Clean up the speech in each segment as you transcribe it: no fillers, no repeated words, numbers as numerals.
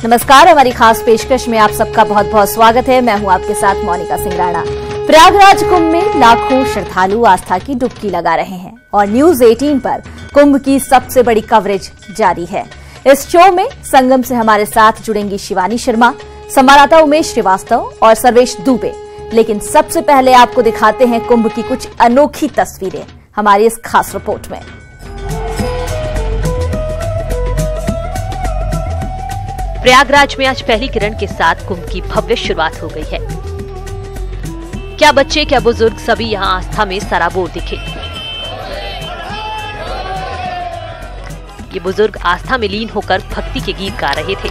नमस्कार, हमारी खास पेशकश में आप सबका बहुत बहुत स्वागत है। मैं हूं आपके साथ मोनिका सिंह राणा। प्रयागराज कुंभ में लाखों श्रद्धालु आस्था की डुबकी लगा रहे हैं और न्यूज 18 पर कुंभ की सबसे बड़ी कवरेज जारी है। इस शो में संगम से हमारे साथ जुड़ेंगी शिवानी शर्मा, संवाददाता उमेश श्रीवास्तव और सर्वेश दुबे। लेकिन सबसे पहले आपको दिखाते हैं कुंभ की कुछ अनोखी तस्वीरें हमारी इस खास रिपोर्ट में। प्रयागराज में आज पहली किरण के साथ कुंभ की भव्य शुरुआत हो गई है। क्या बच्चे क्या बुजुर्ग सभी यहां आस्था में सराबोर दिखे। ये बुजुर्ग आस्था में लीन होकर भक्ति के गीत गा रहे थे।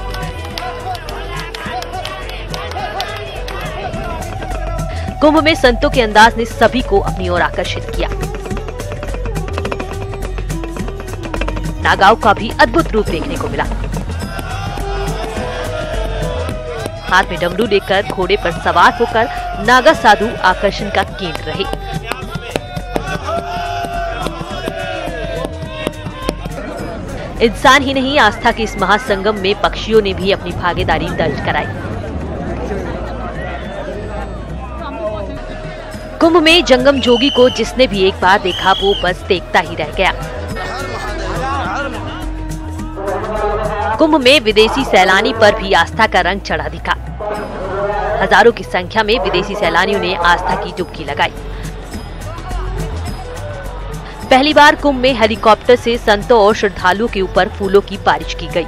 कुंभ में संतों के अंदाज ने सभी को अपनी ओर आकर्षित किया। नागाओं का भी अद्भुत रूप देखने को मिला। हाथ में डमरू लेकर घोड़े पर सवार होकर नागा साधु आकर्षण का केंद्र रहे। इंसान ही नहीं, आस्था के इस महासंगम में पक्षियों ने भी अपनी भागीदारी दर्ज कराई। कुंभ में जंगम जोगी को जिसने भी एक बार देखा वो बस देखता ही रह गया। कुंभ में विदेशी सैलानी पर भी आस्था का रंग चढ़ा दिखा। हजारों की संख्या में विदेशी सैलानियों ने आस्था की डुबकी लगाई। पहली बार कुंभ में हेलीकॉप्टर से संतों और श्रद्धालुओं के ऊपर फूलों की बारिश की गई।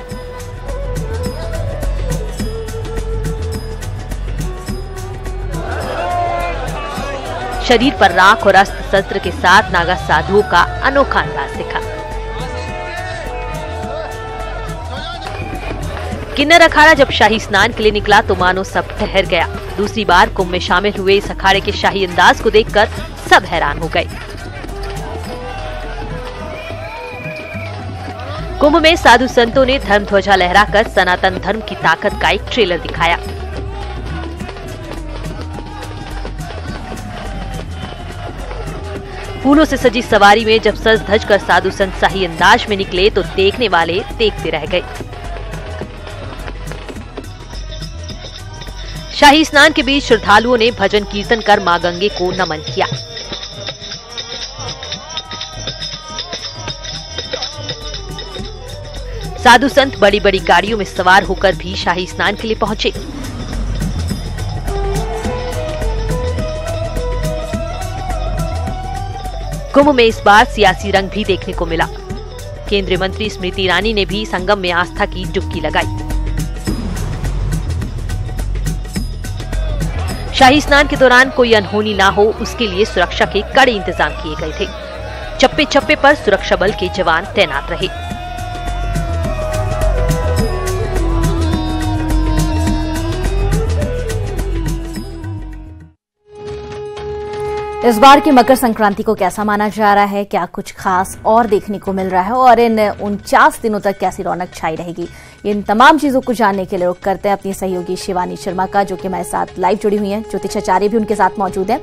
शरीर पर राख और अस्त्र शस्त्र के साथ नागा साधुओं का अनोखा अंदाज दिखा। किन्नर अखाड़ा जब शाही स्नान के लिए निकला तो मानो सब ठहर गया। दूसरी बार कुंभ में शामिल हुए इस अखाड़े के शाही अंदाज को देखकर सब हैरान हो गए। कुंभ में साधु संतों ने धर्म ध्वजा लहराकर सनातन धर्म की ताकत का एक ट्रेलर दिखाया। फूलों से सजी सवारी में जब सज धज कर साधु संत शाही अंदाज में निकले तो देखने वाले देखते रह गए। शाही स्नान के बीच श्रद्धालुओं ने भजन कीर्तन कर मां गंगे को नमन किया। साधु संत बड़ी बड़ी गाड़ियों में सवार होकर भी शाही स्नान के लिए पहुंचे। कुंभ में इस बार सियासी रंग भी देखने को मिला। केंद्रीय मंत्री स्मृति ईरानी ने भी संगम में आस्था की डुबकी लगाई। शाही स्नान के दौरान कोई अनहोनी ना हो, उसके लिए सुरक्षा के कड़े इंतजाम किए गए थे। चप्पे चप्पे पर सुरक्षा बल के जवान तैनात रहे। इस बार की मकर संक्रांति को कैसा माना जा रहा है, क्या कुछ खास और देखने को मिल रहा है और इन 49 दिनों तक कैसी रौनक छाई रहेगी, इन तमाम चीजों को जानने के लिए रुख करते हैं अपनी सहयोगी शिवानी शर्मा का, जो कि हमारे साथ लाइव जुड़ी हुई हैं। ज्योतिष आचार्य भी उनके साथ मौजूद हैं।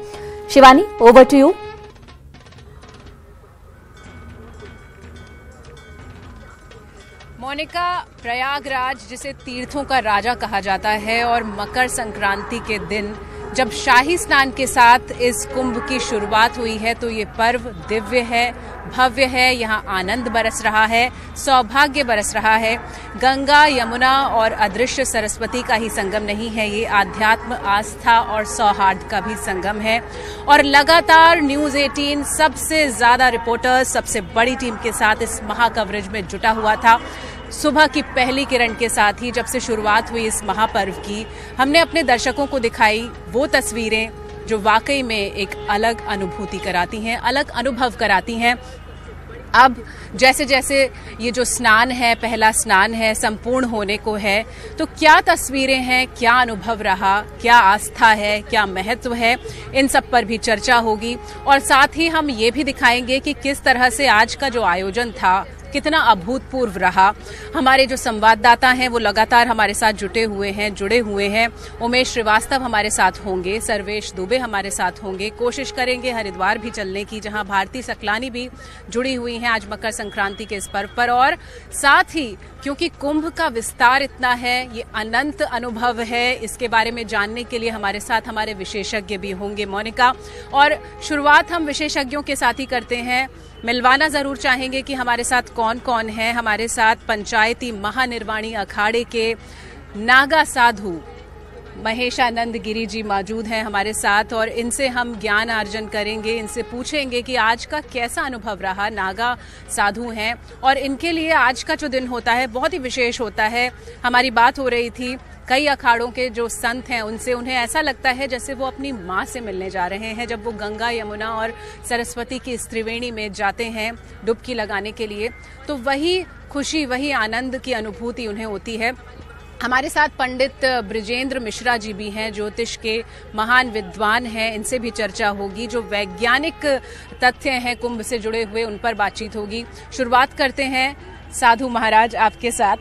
Shivani, over to you. Monika, Prayagraj जिसे तीर्थों का राजा कहा जाता है और मकर संक्रांति के दिन जब शाही स्नान के साथ इस कुंभ की शुरुआत हुई है तो ये पर्व दिव्य है, भव्य है। यहाँ आनंद बरस रहा है, सौभाग्य बरस रहा है। गंगा, यमुना और अदृश्य सरस्वती का ही संगम नहीं है, ये आध्यात्म, आस्था और सौहार्द का भी संगम है। और लगातार न्यूज 18 सबसे ज्यादा रिपोर्टर्स, सबसे बड़ी टीम के साथ इस महा कवरेज में जुटा हुआ था। सुबह की पहली किरण के साथ ही जब से शुरुआत हुई इस महापर्व की, हमने अपने दर्शकों को दिखाई वो तस्वीरें जो वाकई में एक अलग अनुभूति कराती हैं, अलग अनुभव कराती हैं। अब जैसे जैसे ये जो स्नान है, पहला स्नान है, संपूर्ण होने को है, तो क्या तस्वीरें हैं, क्या अनुभव रहा, क्या आस्था है, क्या महत्व है, इन सब पर भी चर्चा होगी। और साथ ही हम ये भी दिखाएंगे कि किस तरह से आज का जो आयोजन था कितना अभूतपूर्व रहा। हमारे जो संवाददाता हैं वो लगातार हमारे साथ जुड़े हुए हैं। उमेश श्रीवास्तव हमारे साथ होंगे, सर्वेश दुबे हमारे साथ होंगे। कोशिश करेंगे हरिद्वार भी चलने की, जहां भारती सकलानी भी जुड़ी हुई हैं आज मकर संक्रांति के इस पर्व पर। और साथ ही क्योंकि कुंभ का विस्तार इतना है, ये अनंत अनुभव है। इसके बारे में जानने के लिए हमारे साथ हमारे विशेषज्ञ भी होंगे मोनिका, और शुरुआत हम विशेषज्ञों के साथ ही करते हैं। मिलवाना जरूर चाहेंगे कि हमारे साथ कौन कौन है। हमारे साथ पंचायती महानिर्वाणी अखाड़े के नागा साधु महेशानंद गिरी जी मौजूद हैं हमारे साथ, और इनसे हम ज्ञान अर्जन करेंगे, इनसे पूछेंगे कि आज का कैसा अनुभव रहा। नागा साधु हैं और इनके लिए आज का जो दिन होता है बहुत ही विशेष होता है। हमारी बात हो रही थी कई अखाड़ों के जो संत हैं उनसे, उन्हें ऐसा लगता है जैसे वो अपनी माँ से मिलने जा रहे हैं जब वो गंगा, यमुना और सरस्वती की इस त्रिवेणी में जाते हैं डुबकी लगाने के लिए। तो वही खुशी, वही आनंद की अनुभूति उन्हें होती है। हमारे साथ पंडित बृजेंद्र मिश्रा जी भी हैं, ज्योतिष के महान विद्वान हैं, इनसे भी चर्चा होगी। जो वैज्ञानिक तथ्य हैं कुंभ से जुड़े हुए उन पर बातचीत होगी। शुरुआत करते हैं साधु महाराज आपके साथ।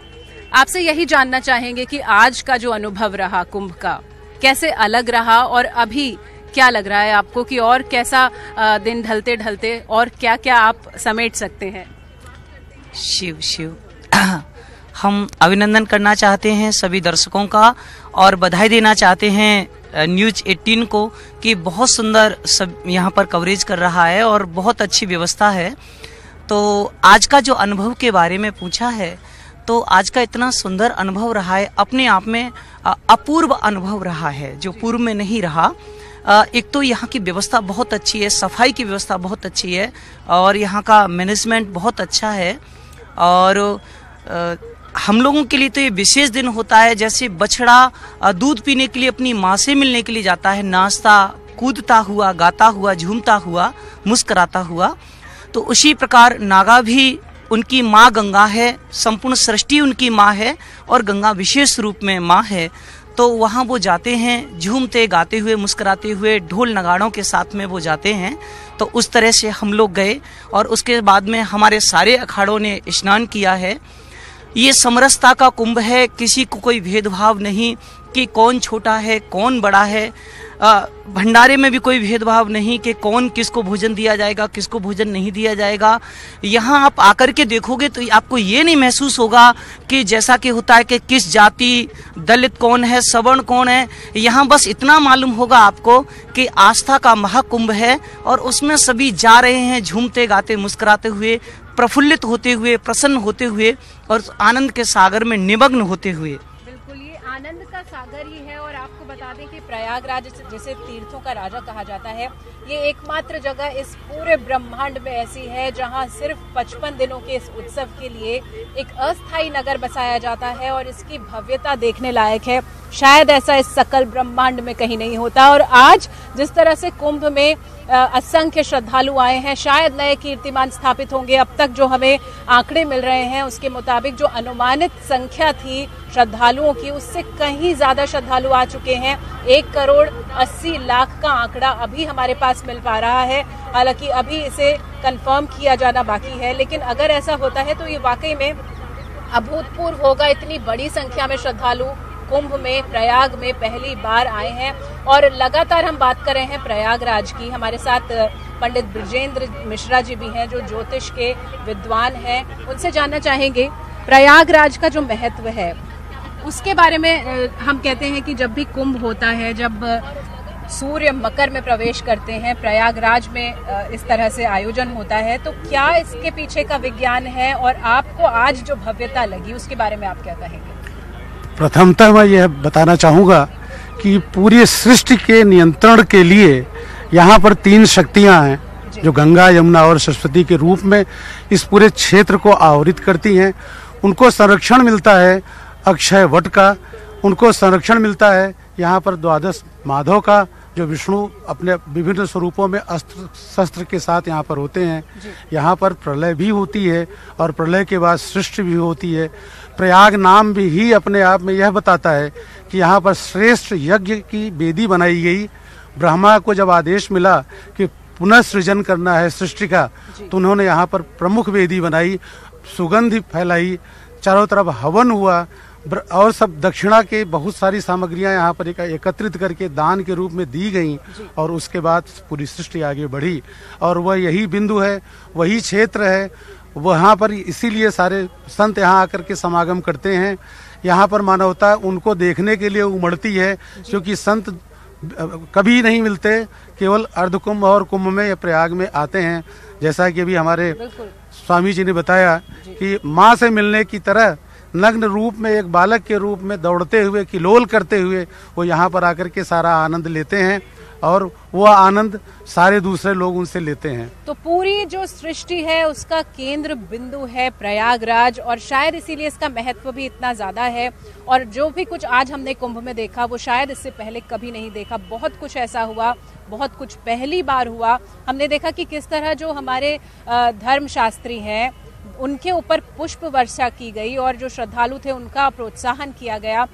आपसे यही जानना चाहेंगे कि आज का जो अनुभव रहा कुंभ का, कैसे अलग रहा और अभी क्या लग रहा है आपको कि और कैसा दिन ढलते ढलते और क्या क्या आप समेट सकते हैं? शिव शिव हम अभिनंदन करना चाहते हैं सभी दर्शकों का और बधाई देना चाहते हैं न्यूज 18 को कि बहुत सुंदर सब यहाँ पर कवरेज कर रहा है और बहुत अच्छी व्यवस्था है। तो आज का जो अनुभव के बारे में पूछा है, तो आज का इतना सुंदर अनुभव रहा है, अपने आप में अपूर्व अनुभव रहा है जो पूर्व में नहीं रहा। एक तो यहाँ की व्यवस्था बहुत अच्छी है, सफाई की व्यवस्था बहुत अच्छी है और यहाँ का मैनेजमेंट बहुत अच्छा है। और हम लोगों के लिए तो ये विशेष दिन होता है, जैसे बछड़ा दूध पीने के लिए अपनी माँ से मिलने के लिए जाता है, नाचता कूदता हुआ, गाता हुआ, झूमता हुआ, मुस्कुराता हुआ। तो उसी प्रकार नागा भी उनकी माँ गंगा है, संपूर्ण सृष्टि उनकी माँ है और गंगा विशेष रूप में माँ है। तो वहाँ वो जाते हैं झूमते गाते हुए, मुस्कुराते हुए, ढोल नगाड़ों के साथ में वो जाते हैं। तो उस तरह से हम लोग गए और उसके बाद में हमारे सारे अखाड़ों ने स्नान किया है। ये समरसता का कुंभ है, किसी को कोई भेदभाव नहीं कि कौन छोटा है कौन बड़ा है। भंडारे में भी कोई भेदभाव नहीं कि कौन किसको भोजन दिया जाएगा, किसको भोजन नहीं दिया जाएगा। यहाँ आप आकर के देखोगे तो आपको ये नहीं महसूस होगा कि जैसा कि होता है कि किस जाति, दलित कौन है, सवर्ण कौन है। यहाँ बस इतना मालूम होगा आपको कि आस्था का महाकुंभ है और उसमें सभी जा रहे हैं झूमते गाते मुस्कुराते हुए, प्रफुल्लित होते हुए, प्रसन्न होते हुए और आनंद के सागर में निमग्न होते हुए। बिल्कुल, ये आनंद का सागर ही है। और आपको बता दें कि प्रयागराज जिसे तीर्थों का राजा कहा जाता है, ये एकमात्र जगह इस पूरे ब्रह्मांड में ऐसी है जहां सिर्फ 55 दिनों के इस उत्सव के लिए एक अस्थायी नगर बसाया जाता है और इसकी भव्यता देखने लायक है। शायद ऐसा इस सकल ब्रह्मांड में कहीं नहीं होता। और आज जिस तरह से कुंभ में असंख्य श्रद्धालु आए हैं, शायद नए कीर्तिमान स्थापित होंगे। अब तक जो हमें आंकड़े मिल रहे हैं उसके मुताबिक जो अनुमानित संख्या थी श्रद्धालुओं की, उससे कहीं ज्यादा श्रद्धालु आ चुके हैं। 1,80,00,000 का आंकड़ा अभी हमारे पास मिल पा रहा है। हालांकि अभी इसे कंफर्म किया जाना बाकी है, लेकिन अगर ऐसा होता है तो ये वाकई में अभूतपूर्व होगा। इतनी बड़ी संख्या में श्रद्धालु कुंभ में, प्रयाग में पहली बार आए हैं। और लगातार हम बात कर रहे हैं प्रयागराज की। हमारे साथ पंडित बृजेंद्र मिश्रा जी भी हैं जो ज्योतिष के विद्वान हैं। उनसे जानना चाहेंगे प्रयागराज का जो महत्व है उसके बारे में। हम कहते हैं कि जब भी कुंभ होता है, जब सूर्य मकर में प्रवेश करते हैं, प्रयागराज में इस तरह से आयोजन होता है, तो क्या इसके पीछे का विज्ञान है और आपको आज जो भव्यता लगी उसके बारे में आप क्या कहेंगे? प्रथमतः मैं यह बताना चाहूँगा कि पूरी सृष्टि के नियंत्रण के लिए यहाँ पर 3 शक्तियाँ हैं जो गंगा, यमुना और सरस्वती के रूप में इस पूरे क्षेत्र को आवरित करती हैं। उनको संरक्षण मिलता है अक्षय वट का, उनको संरक्षण मिलता है यहाँ पर द्वादश माधव का, जो विष्णु अपने विभिन्न स्वरूपों में अस्त्र शस्त्र के साथ यहाँ पर होते हैं। यहाँ पर प्रलय भी होती है और प्रलय के बाद सृष्टि भी होती है। प्रयाग नाम भी ही अपने आप में यह बताता है कि यहाँ पर श्रेष्ठ यज्ञ की वेदी बनाई गई। ब्रह्मा को जब आदेश मिला कि पुनः सृजन करना है सृष्टि का, तो उन्होंने यहाँ पर प्रमुख वेदी बनाई, सुगंध फैलाई, चारों तरफ हवन हुआ और सब दक्षिणा के बहुत सारी सामग्रियां यहाँ पर एकत्रित करके दान के रूप में दी गई और उसके बाद पूरी सृष्टि आगे बढ़ी। और वह यही बिंदु है, वही क्षेत्र है वहाँ पर इसीलिए सारे संत यहाँ आकर के समागम करते हैं। यहाँ पर मानवता उनको देखने के लिए उमड़ती है, क्योंकि संत कभी नहीं मिलते, केवल अर्धकुंभ और कुंभ में या प्रयाग में आते हैं। जैसा कि अभी हमारे स्वामी जी ने बताया कि माँ से मिलने की तरह नग्न रूप में एक बालक के रूप में दौड़ते हुए, किलोल करते हुए वो यहाँ पर आकर के सारा आनंद लेते हैं और वो आनंद सारे दूसरे लोग उनसे लेते हैं। तो पूरी जो सृष्टि है उसका केंद्र बिंदु है प्रयागराज, और शायद इसीलिए इसका महत्व भी इतना ज्यादा है। और जो भी कुछ आज हमने कुंभ में देखा वो शायद इससे पहले कभी नहीं देखा। बहुत कुछ ऐसा हुआ, बहुत कुछ पहली बार हुआ। हमने देखा कि किस तरह जो हमारे धर्मशास्त्री हैं उनके ऊपर पुष्प वर्षा की गई और जो श्रद्धालु थे उनका प्रोत्साहन किया गया।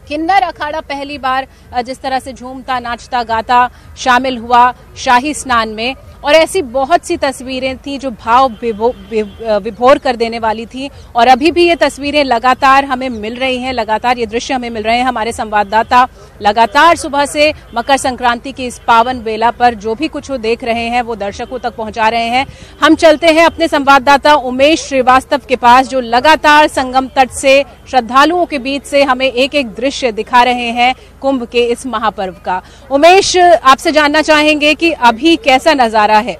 किन्नर अखाड़ा पहली बार जिस तरह से झूमता नाचता गाता शामिल हुआ शाही स्नान में, और ऐसी बहुत सी तस्वीरें थी जो भाव विभोर कर देने वाली थी। और अभी भी ये तस्वीरें लगातार हमें मिल रही हैं, लगातार ये दृश्य हमें मिल रहे हैं। हमारे संवाददाता लगातार सुबह से मकर संक्रांति की इस पावन बेला पर जो भी कुछ वो देख रहे हैं वो दर्शकों तक पहुंचा रहे हैं। हम चलते हैं अपने संवाददाता उमेश श्रीवास्तव के पास, जो लगातार संगम तट से श्रद्धालुओं के बीच से हमें एक एक दृश्य दिखा रहे हैं कुंभ के इस महापर्व का। उमेश, आपसे जानना चाहेंगे कि अभी कैसा नजारा है?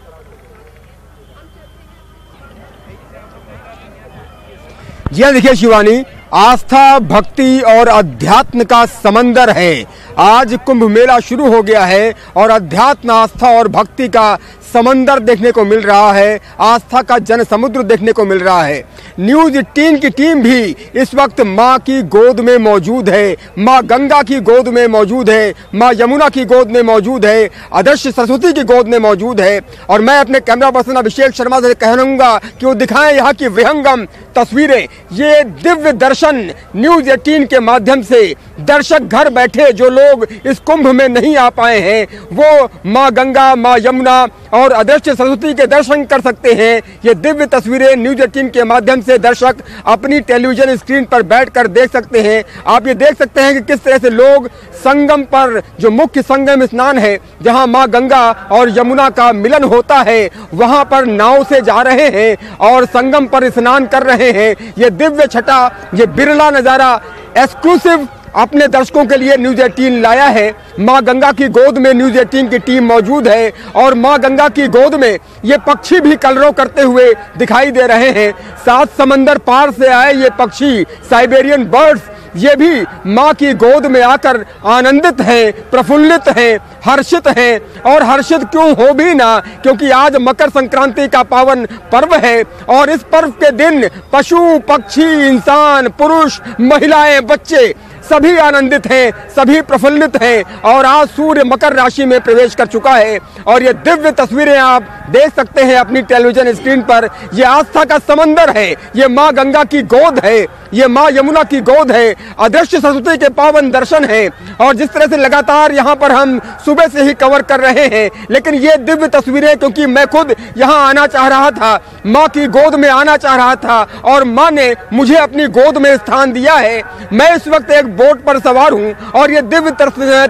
जी हाँ, देखिए शिवानी, आस्था, भक्ति और अध्यात्म का समंदर है। आज कुंभ मेला शुरू हो गया है और अध्यात्म, आस्था और भक्ति का समंदर देखने को मिल रहा है, आस्था का जन समुद्र देखने को मिल रहा है। न्यूज़ 18 की टीम भी इस वक्त मां की गोद में मौजूद है, मां गंगा की गोद में मौजूद है, मां यमुना की गोद में मौजूद है, अदृश्य सरस्वती की गोद में मौजूद है। और मैं अपने कैमरा पर्सन अभिषेक शर्मा से कहूंगा कि वो दिखाएं यहाँ की विहंगम तस्वीरें। ये दिव्य दर्शन न्यूज़ 18 के माध्यम से दर्शक घर बैठे जो लोग इस कुंभ में नहीं आ पाए हैं वो मां गंगा, मां यमुना और अदृश्य सरस्वती के दर्शन कर सकते हैं। ये दिव्य तस्वीरें न्यूज़ 18 के माध्यम से दर्शक अपनी टेलीविजन स्क्रीन पर बैठकर देख सकते हैं। आप ये देख सकते हैं कि किस तरह से लोग संगम पर, जो मुख्य संगम स्नान है जहां मां गंगा और यमुना का मिलन होता है, वहां पर नाव से जा रहे हैं और संगम पर स्नान कर रहे हैं। ये दिव्य छटा, ये बिरला नजारा एक्सक्लूसिव अपने दर्शकों के लिए न्यूज़ 18 लाया है। मां गंगा की गोद में न्यूज़ 18 की टीम मौजूद है और मां गंगा की गोद में ये पक्षी भी कलरव करते हुए दिखाई दे रहे हैं। 7 समंदर पार से आए ये पक्षी, साइबेरियन बर्ड्स, ये भी मां की गोद में आकर आनंदित हैं, प्रफुल्लित हैं, हर्षित हैं। और हर्षित क्यों हो भी ना, क्योंकि आज मकर संक्रांति का पावन पर्व है और इस पर्व के दिन पशु, पक्षी, इंसान, पुरुष, महिलाएं, बच्चे सभी आनंदित हैं, सभी प्रफुल्लित हैं। और आज सूर्य मकर राशि में प्रवेश कर चुका है और ये दिव्य तस्वीरें आप देख सकते हैं अपनी टेलीविजन स्क्रीन पर। ये आस्था का समंदर है, ये मां गंगा की गोद है, ये मां यमुना की गोद है, अदृश्य सरस्वती के पावन दर्शन है। और जिस तरह से लगातार यहाँ पर हम सुबह से ही कवर कर रहे हैं, लेकिन ये दिव्य तस्वीरें, क्योंकि मैं खुद यहाँ आना चाह रहा था, माँ की गोद में आना चाह रहा था और माँ ने मुझे अपनी गोद में स्थान दिया है। मैं इस वक्त एक बोट पर सवार हूँ और ये दिव्य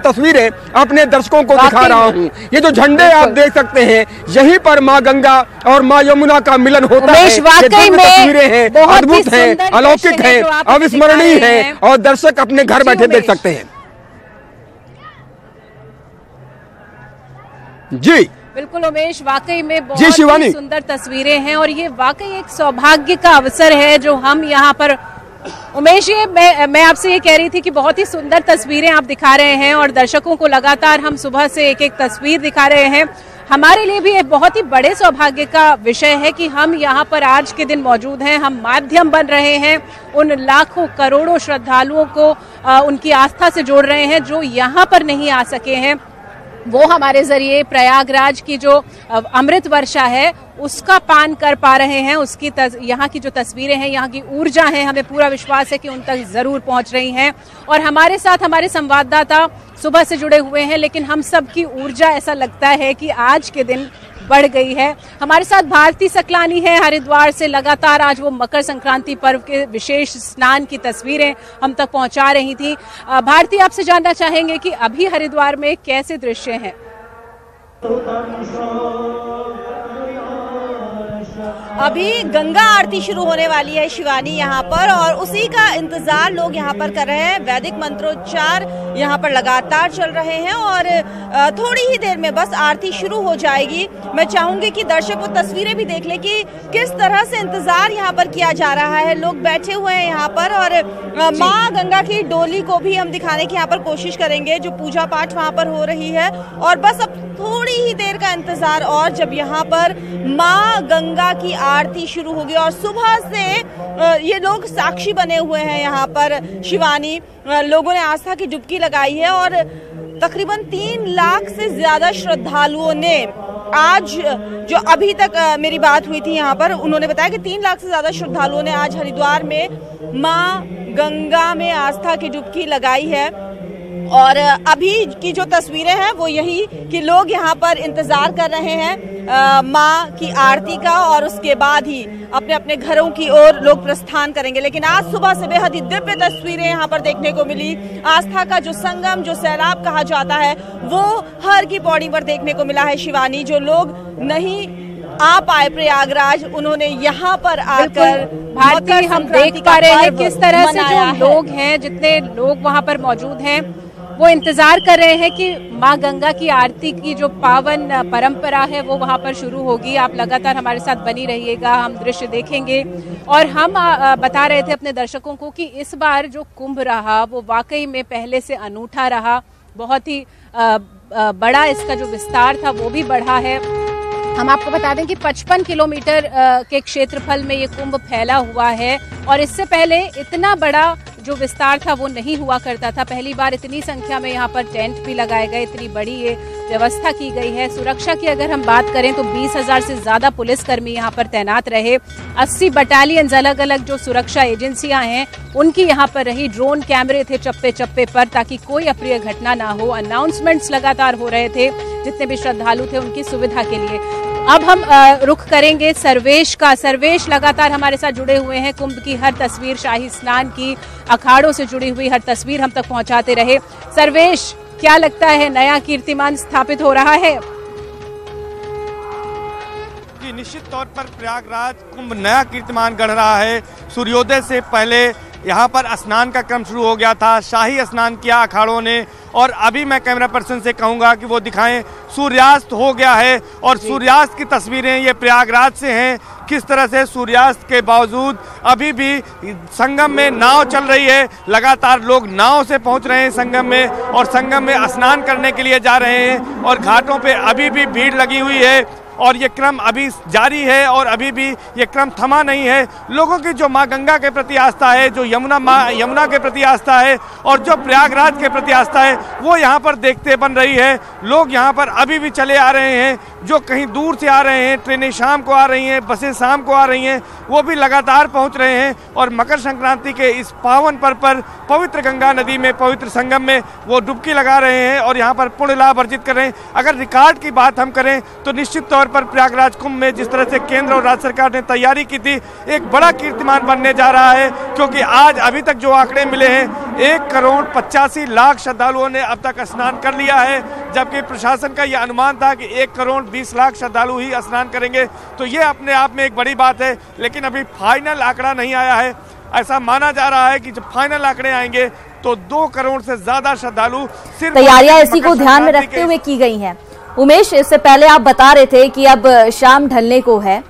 तस्वीरें अपने दर्शकों को दिखा रहा हूँ। ये जो झंडे आप देख सकते हैं, यहीं पर माँ गंगा और माँ यमुना का मिलन होता है। ये दिव्य तस्वीरें हैं, अद्भुत हैं, अलौकिक हैं, अविस्मरणीय हैं और दर्शक अपने घर बैठे देख सकते हैं। जी बिल्कुल उमेश, वाकई में बहुत ही सुंदर तस्वीरें हैं और ये वाकई एक सौभाग्य का अवसर है जो हम यहाँ पर। उमेश, ये मैं आपसे ये कह रही थी कि बहुत ही सुंदर तस्वीरें आप दिखा रहे हैं और दर्शकों को लगातार हम सुबह से एक एक तस्वीर दिखा रहे हैं। हमारे लिए भी एक बहुत ही बड़े सौभाग्य का विषय है कि हम यहाँ पर आज के दिन मौजूद हैं। हम माध्यम बन रहे हैं उन लाखों करोड़ों श्रद्धालुओं को उनकी आस्था से जोड़ रहे हैं जो यहाँ पर नहीं आ सके हैं। वो हमारे जरिए प्रयागराज की जो अमृत वर्षा है उसका पान कर पा रहे हैं। उसकी यहाँ की जो तस्वीरें हैं, यहाँ की ऊर्जा है, हमें पूरा विश्वास है कि उन तक जरूर पहुंच रही हैं। और हमारे साथ हमारे संवाददाता सुबह से जुड़े हुए हैं, लेकिन हम सब की ऊर्जा ऐसा लगता है कि आज के दिन बढ़ गई है। हमारे साथ भारती सकलानी है हरिद्वार से, लगातार आज वो मकर संक्रांति पर्व के विशेष स्नान की तस्वीरें हम तक पहुंचा रही थी। भारती, आपसे जानना चाहेंगे कि अभी हरिद्वार में कैसे दृश्य हैं? अभी गंगा आरती शुरू होने वाली है शिवानी यहाँ पर, और उसी का इंतजार लोग यहाँ पर कर रहे हैं। वैदिक मंत्रोच्चार यहाँ पर लगातार चल रहे हैं और थोड़ी ही देर में बस आरती शुरू हो जाएगी। मैं चाहूंगी कि दर्शक वो तस्वीरें भी देख लें कि किस तरह से इंतजार यहाँ पर किया जा रहा है। लोग बैठे हुए हैं यहाँ पर और माँ गंगा की डोली को भी हम दिखाने की यहाँ पर कोशिश करेंगे, जो पूजा पाठ वहाँ पर हो रही है। और बस अब थोड़ी ही देर का इंतजार और, जब यहाँ पर माँ गंगा की आरती शुरू होगी। और सुबह से ये लोग साक्षी बने हुए हैं यहाँ पर शिवानी, लोगों ने आस्था की डुबकी लगाई है और तकरीबन 3 लाख से ज्यादा श्रद्धालुओं ने आज, जो अभी तक मेरी बात हुई थी यहाँ पर, उन्होंने बताया कि 3 लाख से ज्यादा श्रद्धालुओं ने आज हरिद्वार में माँ गंगा में आस्था की डुबकी लगाई है। और अभी की जो तस्वीरें हैं वो यही कि लोग यहाँ पर इंतजार कर रहे हैं माँ की आरती का, और उसके बाद ही अपने अपने घरों की ओर लोग प्रस्थान करेंगे। लेकिन आज सुबह से बेहद ही दिव्य तस्वीरें यहाँ पर देखने को मिली। आस्था का जो संगम, जो सैलाब कहा जाता है, वो हर की पौड़ी पर देखने को मिला है शिवानी। जो लोग नहीं आ पाए प्रयागराज, उन्होंने यहाँ पर आकर भारती हम देख पा रहे हैं किस तरह से जो लोग हैं, जितने लोग वहाँ पर मौजूद हैं, वो इंतजार कर रहे हैं कि माँ गंगा की आरती की जो पावन परंपरा है वो वहाँ पर शुरू होगी। आप लगातार हमारे साथ बनी रहिएगा, हम दृश्य देखेंगे। और हम बता रहे थे अपने दर्शकों को कि इस बार जो कुंभ रहा वो वाकई में पहले से अनूठा रहा। बहुत ही बड़ा इसका जो विस्तार था वो भी बढ़ा है। हम आपको बता दें कि 55 किलोमीटर के क्षेत्रफल में ये कुंभ फैला हुआ है और इससे पहले इतना बड़ा जो विस्तार था वो नहीं हुआ करता था। पहली बार इतनी संख्या में यहाँ पर टेंट भी लगाए गए, इतनी बड़ी ये व्यवस्था की गई है। सुरक्षा की अगर हम बात करें तो 20,000 से ज्यादा पुलिसकर्मी यहाँ पर तैनात रहे। 80 बटालियन अलग अलग जो सुरक्षा एजेंसियां हैं उनकी यहाँ पर रही। ड्रोन कैमरे थे चप्पे चप्पे पर ताकि कोई अप्रिय घटना ना हो। अनाउंसमेंट्स लगातार हो रहे थे जितने भी श्रद्धालु थे उनकी सुविधा के लिए। अब हम रुख करेंगे सर्वेश का। सर्वेश लगातार हमारे साथ जुड़े हुए हैं, कुंभ की हर तस्वीर, शाही स्नान की, अखाड़ों से जुड़ी हुई हर तस्वीर हम तक पहुंचाते रहे। सर्वेश, क्या लगता है नया कीर्तिमान स्थापित हो रहा है? जी, निश्चित तौर पर प्रयागराज कुंभ नया कीर्तिमान गढ़ रहा है। सूर्योदय से पहले यहाँ पर स्नान का क्रम शुरू हो गया था, शाही स्नान किया अखाड़ों ने, और अभी मैं कैमरा पर्सन से कहूँगा कि वो दिखाएं, सूर्यास्त हो गया है और सूर्यास्त की तस्वीरें ये प्रयागराज से हैं। किस तरह से सूर्यास्त के बावजूद अभी भी संगम में नाव चल रही है, लगातार लोग नाव से पहुंच रहे हैं संगम में और संगम में स्नान करने के लिए जा रहे हैं और घाटों पे अभी भी भीड़ लगी हुई है और ये क्रम अभी जारी है और अभी भी ये क्रम थमा नहीं है। लोगों की जो माँ गंगा के प्रति आस्था है, जो यमुना के प्रति आस्था है और जो प्रयागराज के प्रति आस्था है, वो यहाँ पर देखते बन रही है। लोग यहाँ पर अभी भी चले आ रहे हैं, जो कहीं दूर से आ रहे हैं, ट्रेनें शाम को आ रही हैं, बसें शाम को आ रही हैं, वो भी लगातार पहुँच रहे हैं और मकर संक्रांति के इस पावन पर्व पर पवित्र गंगा नदी में, पवित्र संगम में वो डुबकी लगा रहे हैं और यहाँ पर पुण्य लाभ अर्जित कर रहे हैं। अगर रिकॉर्ड की बात हम करें तो निश्चित तौर पर प्रयागराज कुंभ में जिस तरह से केंद्र और राज्य सरकार ने तैयारी की थी, एक बड़ा कीर्तिमान बनने जा रहा है, क्योंकि आज अभी तक जो आंकड़े मिले हैं 1,85,00,000 श्रद्धालुओं ने अब तक स्नान कर लिया है, जबकि प्रशासन का यह अनुमान था कि 1,20,00,000 श्रद्धालु ही स्नान करेंगे। तो ये अपने आप में एक बड़ी बात है, लेकिन अभी फाइनल आंकड़ा नहीं आया है। ऐसा माना जा रहा है कि जब फाइनल आंकड़े आएंगे तो 2 करोड़ से ज्यादा श्रद्धालु सिर्फ तैयारियां इसी को ध्यान में रखते हुए की गई हैं। उमेश, इससे पहले आप बता रहे थे कि अब शाम ढलने को है,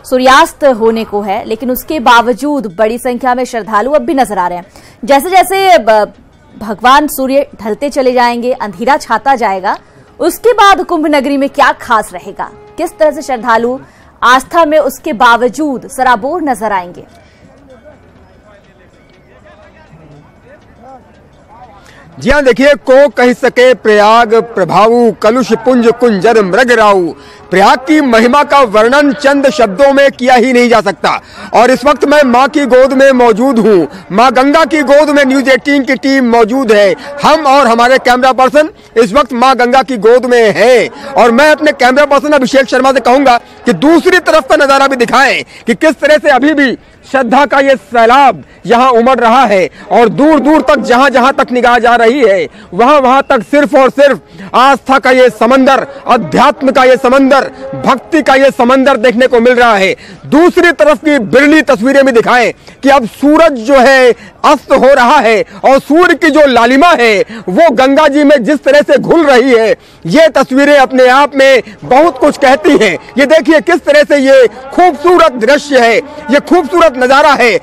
सूर्यास्त होने को है, लेकिन उसके बावजूद बड़ी संख्या में श्रद्धालु अब भी नजर आ रहे हैं। जैसे जैसे भगवान सूर्य ढलते चले जाएंगे, अंधेरा छाता जाएगा, उसके बाद कुंभ नगरी में क्या खास रहेगा? किस तरह से श्रद्धालु आस्था में उसके बावजूद सराबोर नजर आएंगे? जी हाँ, देखिए, को कह सके प्रयाग प्रभाऊ, कलुष पुंज कुंजर मृग राऊ। प्रयाग की महिमा का वर्णन चंद शब्दों में किया ही नहीं जा सकता। और इस वक्त मैं मां की गोद में मौजूद हूं, मां गंगा की गोद में न्यूज 18 की टीम मौजूद है। हम और हमारे कैमरा पर्सन इस वक्त मां गंगा की गोद में है और मैं अपने कैमरा पर्सन अभिषेक शर्मा से कहूंगा कि दूसरी तरफ का नजारा भी दिखाएं कि किस तरह से अभी भी श्रद्धा का ये सैलाब यहाँ उमड़ रहा है और दूर दूर तक जहां जहां तक निगाह जा रही है वहां वहां तक सिर्फ और सिर्फ आस्था का ये समंदर, अध्यात्म का ये समंदर समंदर, भक्ति का ये समंदर देखने को मिल रहा है। दूसरी तरफ की बिरली तस्वीरें भी दिखाएं कि अब सूरज जो है अस्त हो रहा है और सूर्य की जो लालिमा है वो गंगा जी में जिस तरह से घुल रही है, ये तस्वीरें अपने आप में बहुत कुछ कहती हैं। ये देखिए किस तरह से ये खूबसूरत दृश्य है, ये खूबसूरत नजारा है,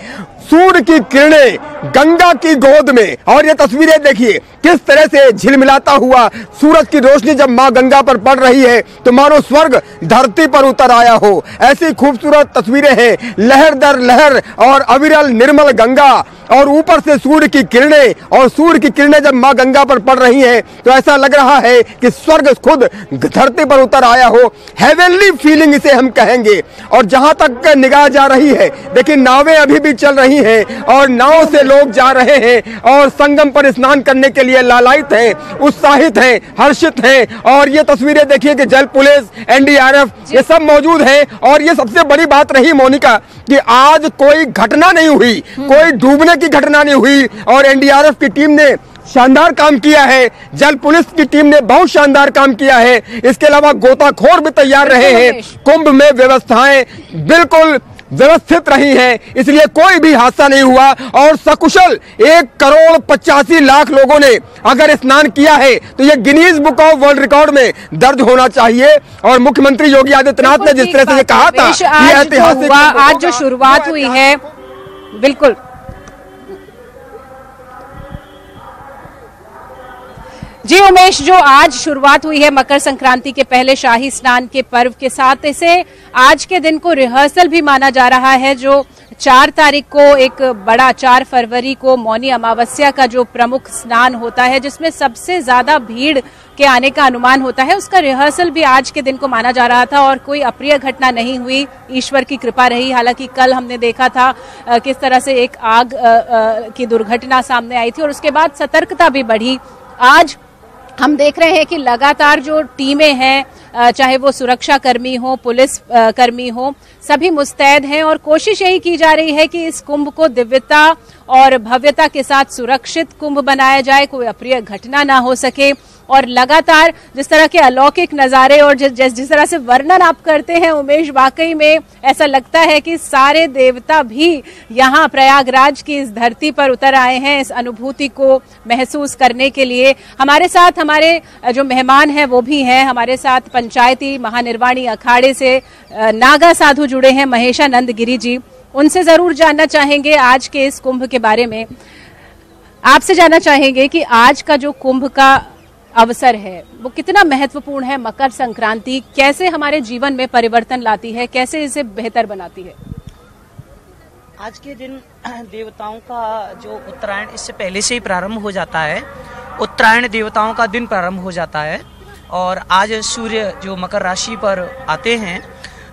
सूर्य की किरणें गंगा की गोद में, और ये तस्वीरें देखिए किस तरह से झिलमिलाता हुआ सूरज की रोशनी जब मां गंगा पर पड़ रही है तो मानो स्वर्ग धरती पर उतर आया हो। ऐसी खूबसूरत तस्वीरें हैं, लहर दर लहर और अविरल निर्मल गंगा, और ऊपर से सूर्य की किरणें, और सूर्य की किरणें जब मां गंगा पर पड़ रही हैं तो ऐसा लग रहा है कि स्वर्ग खुद धरती पर उतर आया हो। हेवनली फीलिंग इसे हम कहेंगे। और जहां तक निगाह जा रही है, देखिए नावें अभी भी चल रही हैं और नाव से लोग जा रहे हैं और संगम पर स्नान करने के लिए लालायित हैं, उत्साहित हैं, हर्षित हैं। और ये तस्वीरें देखिए कि जल पुलिस, एनडीआरएफ ये सब मौजूद है। और ये सबसे बड़ी बात रही मोनिका कि आज कोई घटना नहीं हुई, कोई डूबने की घटना नहीं हुई, और एनडीआरएफ की टीम ने शानदार काम किया है, जल पुलिस की टीम ने बहुत शानदार काम किया है। इसके अलावा गोताखोर भी तैयार रहे हैं। कुंभ में व्यवस्थाएं बिल्कुल व्यवस्थित रही हैं, इसलिए कोई भी हादसा नहीं हुआ। और सकुशल 1,85,00,000 लोगों ने अगर स्नान किया है तो ये Guinness book of world record में दर्ज होना चाहिए। और मुख्यमंत्री योगी आदित्यनाथ ने जिस तरह से ये कहा था, ये ऐतिहासिक आज जो शुरुआत हुई है, बिल्कुल जी उमेश, जो आज शुरुआत हुई है मकर संक्रांति के पहले शाही स्नान के पर्व के साथ, इसे आज के दिन को रिहर्सल भी माना जा रहा है। जो 4 तारीख को एक बड़ा 4 फरवरी को मौनी अमावस्या का जो प्रमुख स्नान होता है, जिसमें सबसे ज्यादा भीड़ के आने का अनुमान होता है, उसका रिहर्सल भी आज के दिन को माना जा रहा था। और कोई अप्रिय घटना नहीं हुई, ईश्वर की कृपा रही। हालांकि कल हमने देखा था किस तरह से एक आग की दुर्घटना सामने आई थी और उसके बाद सतर्कता भी बढ़ी। आज हम देख रहे हैं कि लगातार जो टीमें हैं, चाहे वो सुरक्षा कर्मी हो, पुलिस कर्मी हो, सभी मुस्तैद हैं और कोशिश यही की जा रही है कि इस कुंभ को दिव्यता और भव्यता के साथ सुरक्षित कुंभ बनाया जाए, कोई अप्रिय घटना ना हो सके। और लगातार जिस तरह के अलौकिक नजारे और जिस तरह से वर्णन आप करते हैं उमेश, वाकई में ऐसा लगता है कि सारे देवता भी यहाँ प्रयागराज की इस धरती पर उतर आए हैं इस अनुभूति को महसूस करने के लिए। हमारे साथ हमारे जो मेहमान हैं वो भी हैं। हमारे साथ पंचायती महानिर्वाणी अखाड़े से नागा साधु जुड़े हैं, महेशानंद गिरी जी। उनसे जरूर जानना चाहेंगे आज के इस कुंभ के बारे में। आपसे जानना चाहेंगे कि आज का जो कुंभ का अवसर है वो कितना महत्वपूर्ण है। मकर संक्रांति कैसे हमारे जीवन में परिवर्तन लाती है, कैसे इसे बेहतर बनाती है? आज के दिन देवताओं का जो उत्तरायण इससे पहले से ही प्रारंभ हो जाता है। उत्तरायण देवताओं का दिन प्रारंभ हो जाता है और आज सूर्य जो मकर राशि पर आते हैं,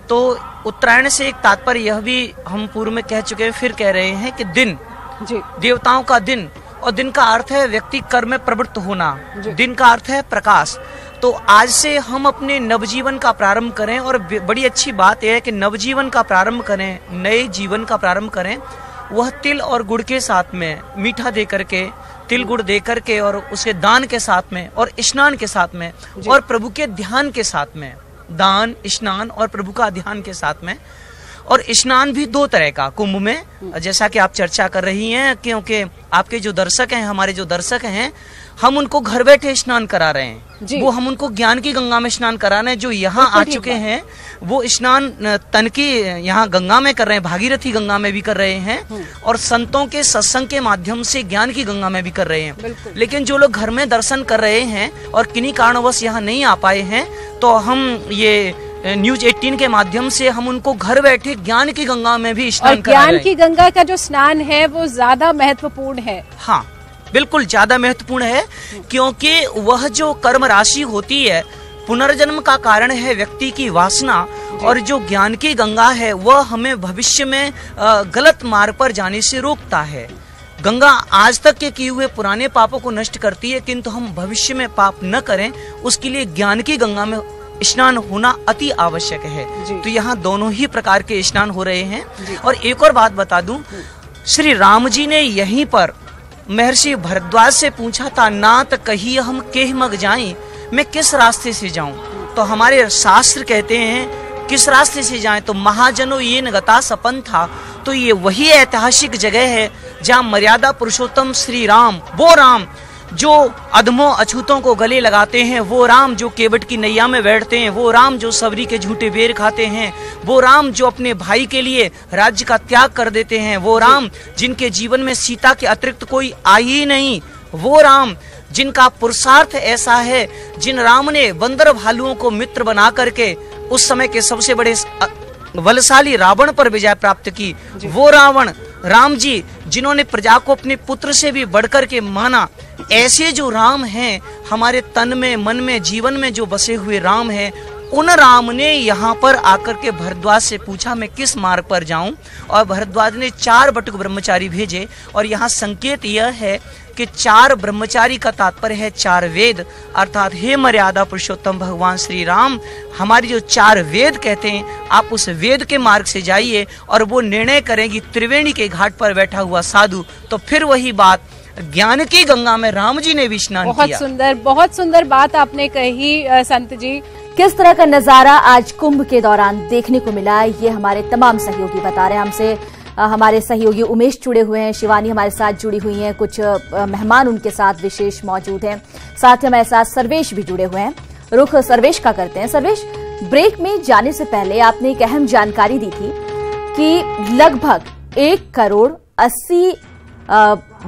तो उत्तरायण से एक तात्पर्य यह भी हम पूर्व में कह चुके हैं, फिर कह रहे हैं कि दिन जी देवताओं का दिन, और दिन का अर्थ है व्यक्ति कर्म में प्रवृत्त होना, दिन का अर्थ है प्रकाश। तो आज से हम अपने नवजीवन का प्रारंभ करें, और बड़ी अच्छी बात यह है कि नवजीवन का प्रारंभ करें, नए जीवन का प्रारंभ करें, वह तिल और गुड़ के साथ में, मीठा दे करके, तिल गुड़ दे करके, और उसके दान के साथ में, और स्नान के साथ में, और प्रभु के ध्यान के साथ में। दान, स्नान और प्रभु का ध्यान के साथ में। और स्नान भी 2 तरह का कुंभ में, जैसा कि आप चर्चा कर रही हैं, क्योंकि आपके जो दर्शक हैं, हमारे जो दर्शक हैं, हम उनको घर बैठे स्नान करा रहे हैं। वो हम उनको ज्ञान की गंगा में स्नान करा रहे हैं। जो यहाँ आ चुके हैं वो स्नान तन की यहाँ गंगा में कर रहे हैं, भागीरथी गंगा में भी कर रहे हैं, और संतों के सत्संग के माध्यम से ज्ञान की गंगा में भी कर रहे हैं। लेकिन जो लोग घर में दर्शन कर रहे हैं और किन्हीं कारणवश यहाँ नहीं आ पाए हैं, तो हम ये न्यूज 18 के माध्यम से हम उनको घर बैठे ज्ञान की गंगा में भी स्नान करा रहे हैं। ज्ञान की गंगा का जो स्नान है वो ज्यादा महत्वपूर्ण है। हाँ, बिल्कुल ज्यादा महत्वपूर्ण है, क्योंकि वह जो कर्म राशि होती है, पुनर्जन्म का कारण है व्यक्ति की वासना, और जो ज्ञान की गंगा है वह हमें भविष्य में गलत मार्ग पर जाने से रोकता है। गंगा आज तक के किए हुए पुराने पापों को नष्ट करती है, किंतु हम भविष्य में पाप न करें उसके लिए ज्ञान की गंगा में स्नान होना अति आवश्यक है। तो यहाँ दोनों ही प्रकार के स्नान हो रहे हैं। और एक और बात बता दूं, श्री राम जी ने यहीं पर महर्षि भरद्वाज से पूछा था, नात कही हम केह मग जाएं, मैं किस रास्ते से जाऊं। तो हमारे शास्त्र कहते हैं किस रास्ते से जाएं, तो महाजनों ये नगता सपन था। तो ये वही ऐतिहासिक जगह है जहाँ मर्यादा पुरुषोत्तम श्री राम, वो राम जो अधमों अछूतों को गले लगाते हैं, वो राम जो केवट की नैया में बैठते हैं, वो राम जो सबरी के झूठे बेर खाते हैं, वो राम जो अपने भाई के लिए राज्य का त्याग कर देते हैं, वो राम जिनके जीवन में सीता के अतिरिक्त कोई आई ही नहीं, वो राम जिनका पुरुषार्थ ऐसा है, जिन राम ने बंदर भालुओं को मित्र बना करके उस समय के सबसे बड़े बलशाली रावण पर विजय प्राप्त की, वो रावण राम जी जिन्होंने प्रजा को अपने पुत्र से भी बढ़कर के माना। ऐसे जो राम हैं हमारे तन में, मन में, जीवन में जो बसे हुए राम हैं, उन राम ने यहाँ पर आकर के भरद्वाज से पूछा मैं किस मार्ग पर जाऊं, और भरद्वाज ने 4 बटुक ब्रह्मचारी भेजे। और यहाँ संकेत यह है कि 4 ब्रह्मचारी का तात्पर्य है 4 वेद, अर्थात हे मर्यादा पुरुषोत्तम भगवान श्री राम, हमारी जो 4 वेद कहते हैं आप उस वेद के मार्ग से जाइए। और वो निर्णय करेंगी त्रिवेणी के घाट पर बैठा हुआ साधु। तो फिर वही बात, ज्ञान की गंगा में राम जी ने भी स्नान किया। बहुत सुंदर बात आपने कही संत जी। किस तरह का नजारा आज कुंभ के दौरान देखने को मिला, ये हमारे तमाम सहयोगी बता रहे हैं। हमसे हमारे सहयोगी उमेश जुड़े हुए हैं, शिवानी हमारे साथ जुड़ी हुई हैं, कुछ मेहमान उनके साथ विशेष मौजूद हैं, साथ ही हमारे साथ सर्वेश भी जुड़े हुए हैं। रुख सर्वेश का करते हैं। सर्वेश, ब्रेक में जाने से पहले आपने एक अहम जानकारी दी थी कि लगभग 1 करोड़ 80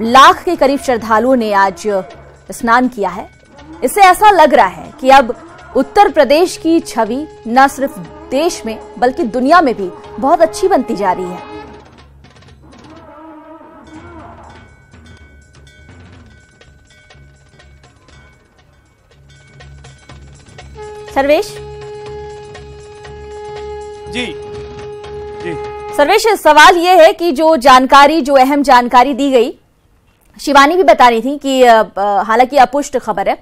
लाख के करीब श्रद्धालुओं ने आज स्नान किया है। इससे ऐसा लग रहा है कि अब उत्तर प्रदेश की छवि न सिर्फ देश में बल्कि दुनिया में भी बहुत अच्छी बनती जा रही है। सर्वेश जी जी सर्वेश, सवाल यह है कि जो अहम जानकारी दी गई, शिवानी भी बता रही थी कि हालांकि अपुष्ट खबर है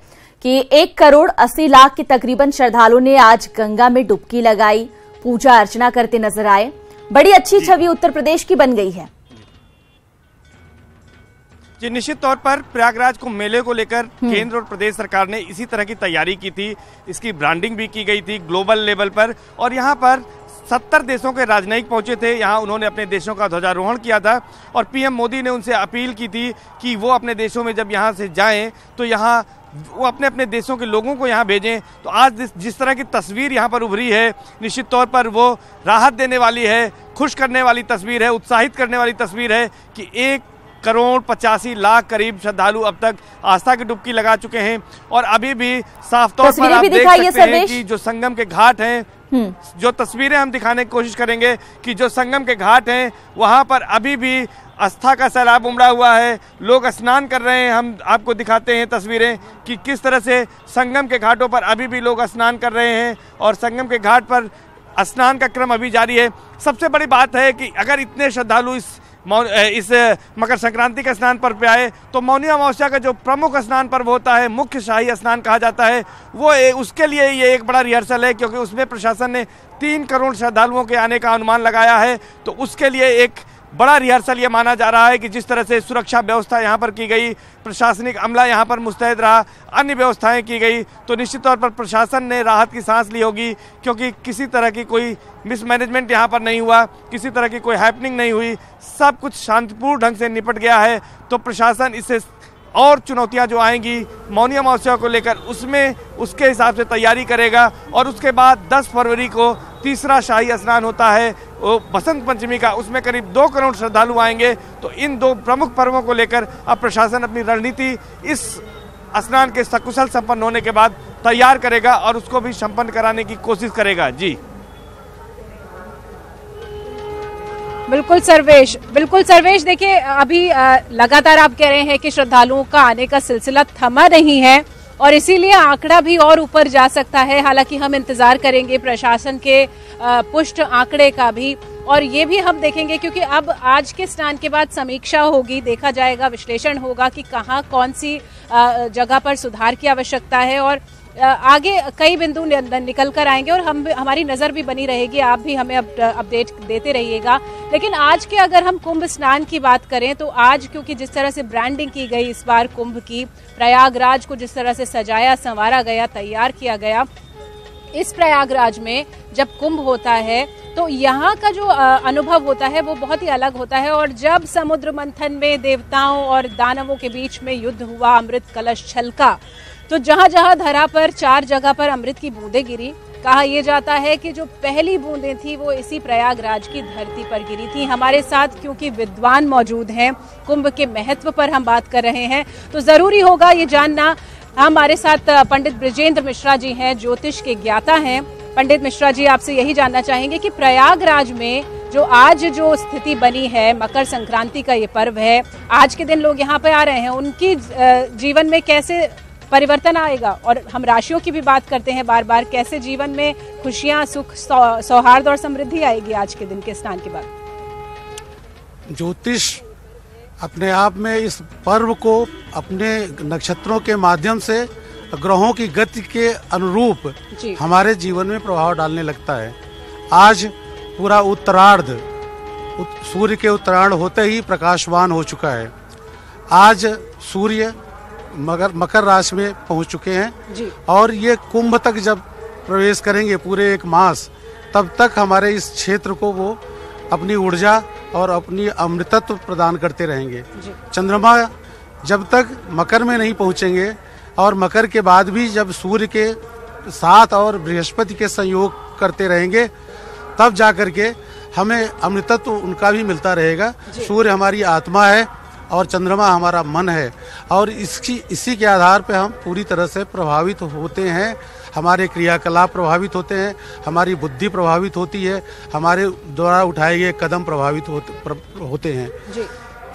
कि 1 करोड़ 80 लाख के तकरीबन श्रद्धालुओं ने आज गंगा में डुबकी लगाई, पूजा अर्चना करते नजर आए। बड़ी अच्छी छवि उत्तर प्रदेश की बन गई है। जी, निश्चित तौर पर प्रयागराज कुंभ मेले को लेकर केंद्र और प्रदेश सरकार ने इसी तरह की तैयारी की थी। इसकी ब्रांडिंग भी की गई थी ग्लोबल लेवल पर, और यहाँ पर 70 देशों के राजनयिक पहुंचे थे। यहाँ उन्होंने अपने देशों का ध्वजारोहण किया था, और पीएम मोदी ने उनसे अपील की थी कि वो अपने देशों में जब यहाँ से जाएं तो यहाँ वो अपने अपने देशों के लोगों को यहाँ भेजें। तो आज जिस तरह की तस्वीर यहाँ पर उभरी है, निश्चित तौर पर वो राहत देने वाली है, खुश करने वाली तस्वीर है, उत्साहित करने वाली तस्वीर है कि 1 करोड़ 85 लाख करीब श्रद्धालु अब तक आस्था की डुबकी लगा चुके हैं। और अभी भी साफ तौर पर आप देख सकते हैं कि जो संगम के घाट हैं, जो तस्वीरें हम दिखाने की कोशिश करेंगे कि जो संगम के घाट हैं वहां पर अभी भी आस्था का सैलाब उमड़ा हुआ है, लोग स्नान कर रहे हैं। हम आपको दिखाते हैं तस्वीरें कि किस तरह से संगम के घाटों पर अभी भी लोग स्नान कर रहे हैं, और संगम के घाट पर स्नान का क्रम अभी जारी है। सबसे बड़ी बात है कि अगर इतने श्रद्धालु इस मकर संक्रांति का स्नान पर्व पे आए, तो मौनी अमावस्या का जो प्रमुख स्नान पर्व होता है, मुख्य शाही स्नान कहा जाता है, वो उसके लिए ये एक बड़ा रिहर्सल है, क्योंकि उसमें प्रशासन ने 3 करोड़ श्रद्धालुओं के आने का अनुमान लगाया है। तो उसके लिए एक बड़ा रिहर्सल ये माना जा रहा है कि जिस तरह से सुरक्षा व्यवस्था यहाँ पर की गई, प्रशासनिक अमला यहाँ पर मुस्तैद रहा, अन्य व्यवस्थाएं की गई, तो निश्चित तौर पर प्रशासन ने राहत की सांस ली होगी, क्योंकि किसी तरह की कोई मिसमैनेजमेंट यहाँ पर नहीं हुआ, किसी तरह की कोई हैपनिंग नहीं हुई, सब कुछ शांतिपूर्ण ढंग से निपट गया है। तो प्रशासन इससे और चुनौतियां जो आएंगी मौनी अमावस्या को लेकर, उसमें उसके हिसाब से तैयारी करेगा। और उसके बाद 10 फरवरी को तीसरा शाही स्नान होता है वो बसंत पंचमी का, उसमें करीब 2 करोड़ श्रद्धालु आएंगे। तो इन 2 प्रमुख पर्वों को लेकर अब प्रशासन अपनी रणनीति इस स्नान के सकुशल संपन्न होने के बाद तैयार करेगा और उसको भी संपन्न कराने की कोशिश करेगा। जी बिल्कुल सर्वेश, देखिए अभी लगातार आप कह रहे हैं कि श्रद्धालुओं का आने का सिलसिला थमा नहीं है, और इसीलिए आंकड़ा भी और ऊपर जा सकता है। हालांकि हम इंतजार करेंगे प्रशासन के पुष्ट आंकड़े का भी, और ये भी हम देखेंगे, क्योंकि अब आज के स्नान के बाद समीक्षा होगी, देखा जाएगा, विश्लेषण होगा कि कहाँ कौन सी जगह पर सुधार की आवश्यकता है, और आगे कई बिंदु निकल कर आएंगे, और हमारी नजर भी बनी रहेगी, आप भी हमें अपडेट देते रहिएगा। लेकिन आज के अगर हम कुंभ स्नान की बात करें, तो आज क्योंकि जिस तरह से ब्रांडिंग की गई इस बार कुंभ की, प्रयागराज को जिस तरह से सजाया संवारा गया, तैयार किया गया, इस प्रयागराज में जब कुंभ होता है तो यहाँ का जो अनुभव होता है वो बहुत ही अलग होता है। और जब समुद्र मंथन में देवताओं और दानवों के बीच में युद्ध हुआ, अमृत कलश छलका, तो जहाँ जहाँ धरा पर 4 जगह पर अमृत की बूंदें गिरी। कहा यह जाता है कि जो पहली बूंदें थी वो इसी प्रयागराज की धरती पर गिरी थी। हमारे साथ क्योंकि विद्वान मौजूद हैं, कुंभ के महत्व पर हम बात कर रहे हैं, तो जरूरी होगा ये जानना। हमारे साथ पंडित बृजेंद्र मिश्रा जी हैं, ज्योतिष के ज्ञाता हैं। पंडित मिश्रा जी, आपसे यही जानना चाहेंगे कि प्रयागराज में जो आज जो स्थिति बनी है, मकर संक्रांति का ये पर्व है, आज के दिन लोग यहाँ पे आ रहे हैं, उनकी जीवन में कैसे परिवर्तन आएगा? और हम राशियों की भी बात करते हैं बार बार, कैसे जीवन में खुशियां, सुख, सौहार्द और समृद्धि आएगी आज के दिन के स्नान के बाद? ज्योतिष अपने आप में इस पर्व को अपने नक्षत्रों के माध्यम से ग्रहों की गति के अनुरूप हमारे जीवन में प्रभाव डालने लगता है। आज पूरा उत्तरार्ध, सूर्य के उत्तरायण होते ही प्रकाशवान हो चुका है। आज सूर्य मकर राशि में पहुंच चुके हैं और ये कुंभ तक जब प्रवेश करेंगे पूरे 1 मास, तब तक हमारे इस क्षेत्र को वो अपनी ऊर्जा और अपनी अमृतत्व प्रदान करते रहेंगे। चंद्रमा जब तक मकर में नहीं पहुंचेंगे और मकर के बाद भी जब सूर्य के साथ और बृहस्पति के संयोग करते रहेंगे, तब जाकर के हमें अमृतत्व उनका भी मिलता रहेगा। सूर्य हमारी आत्मा है और चंद्रमा हमारा मन है और इसी के आधार पर हम पूरी तरह से प्रभावित होते हैं। हमारे क्रियाकलाप प्रभावित होते हैं, हमारी बुद्धि प्रभावित होती है, हमारे द्वारा उठाए गए कदम प्रभावित होते हैं।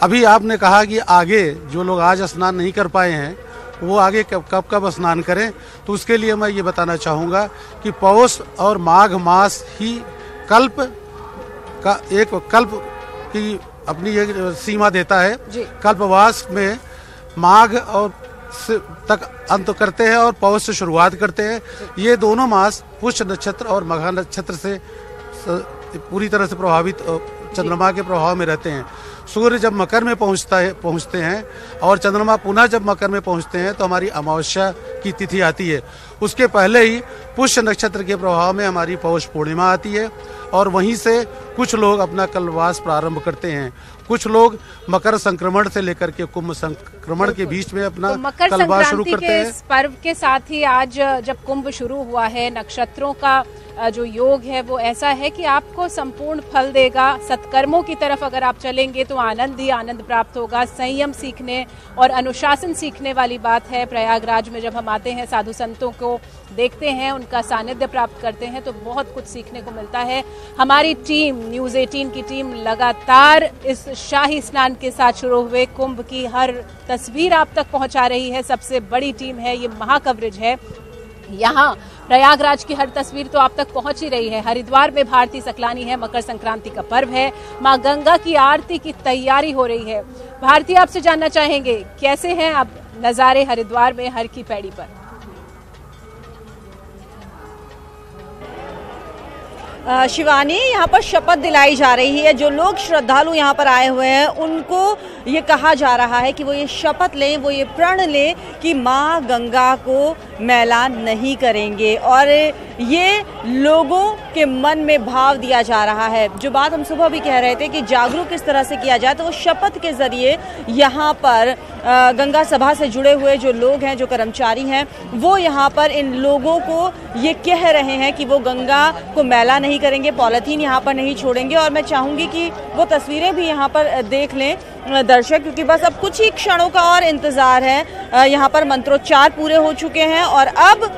अभी आपने कहा कि आगे जो लोग आज स्नान नहीं कर पाए हैं वो आगे कब स्नान करें, तो उसके लिए मैं ये बताना चाहूँगा कि पौष और माघ मास ही कल्प की अपनी एक सीमा देता है। कल्पवास में माघ और तक अंत करते हैं और पौष से शुरुआत करते हैं। ये दोनों मास पुष्य नक्षत्र और मघा नक्षत्र से पूरी तरह से प्रभावित चंद्रमा के प्रभाव में रहते हैं। सूर्य जब मकर में पहुंचते हैं और चंद्रमा पुनः जब मकर में पहुंचते हैं तो हमारी अमावस्या की तिथि आती है। उसके पहले ही पुष्य नक्षत्र के प्रभाव में हमारी पौष पूर्णिमा आती है और वहीं से कुछ लोग अपना कल्पवास प्रारंभ करते हैं। कुछ लोग मकर संक्रमण से लेकर के कुंभ संक्रमण के बीच में अपना कल्पवास शुरू करते हैं। इस पर्व के साथ ही आज जब कुंभ शुरू हुआ है, नक्षत्रों का जो योग है वो ऐसा है कि आपको संपूर्ण फल देगा। सत्कर्मों की तरफ अगर आप चलेंगे तो आनंद ही आनंद प्राप्त होगा। संयम सीखने और अनुशासन सीखने वाली बात है। प्रयागराज में जब हम आते हैं, साधु संतों को देखते हैं, उनका सानिध्य प्राप्त करते हैं, तो बहुत कुछ सीखने को मिलता है। हमारी टीम, न्यूज़ 18 की टीम लगातार इस शाही स्नान के साथ शुरू हुए कुंभ की हर तस्वीर आप तक पहुंचा रही है। सबसे बड़ी टीम है, ये महाकवरेज है। यहाँ प्रयागराज की हर तस्वीर तो आप तक पहुंच ही रही है। हरिद्वार में भारती सकलानी है, मकर संक्रांति का पर्व है, मां गंगा की आरती की तैयारी हो रही है। भारती, आपसे जानना चाहेंगे कैसे हैं आप नजारे हरिद्वार में हर की पैड़ी पर? शिवानी, यहाँ पर शपथ दिलाई जा रही है। जो लोग श्रद्धालु यहाँ पर आए हुए हैं उनको ये कहा जा रहा है कि वो ये शपथ लें, वो ये प्रण लें कि माँ गंगा को मैला नहीं करेंगे। और ये लोगों के मन में भाव दिया जा रहा है। जो बात हम सुबह भी कह रहे थे कि जागरूक किस तरह से किया जाए, तो वो शपथ के जरिए यहाँ पर गंगा सभा से जुड़े हुए जो लोग हैं, जो कर्मचारी हैं, वो यहाँ पर इन लोगों को ये कह रहे हैं कि वो गंगा को मैला नहीं करेंगे, पॉलीथीन यहाँ पर नहीं छोड़ेंगे। और मैं चाहूँगी कि वो तस्वीरें भी यहाँ पर देख लें दर्शक, क्योंकि बस अब कुछ ही क्षणों का और इंतज़ार है। यहाँ पर मंत्रोच्चार पूरे हो चुके हैं और अब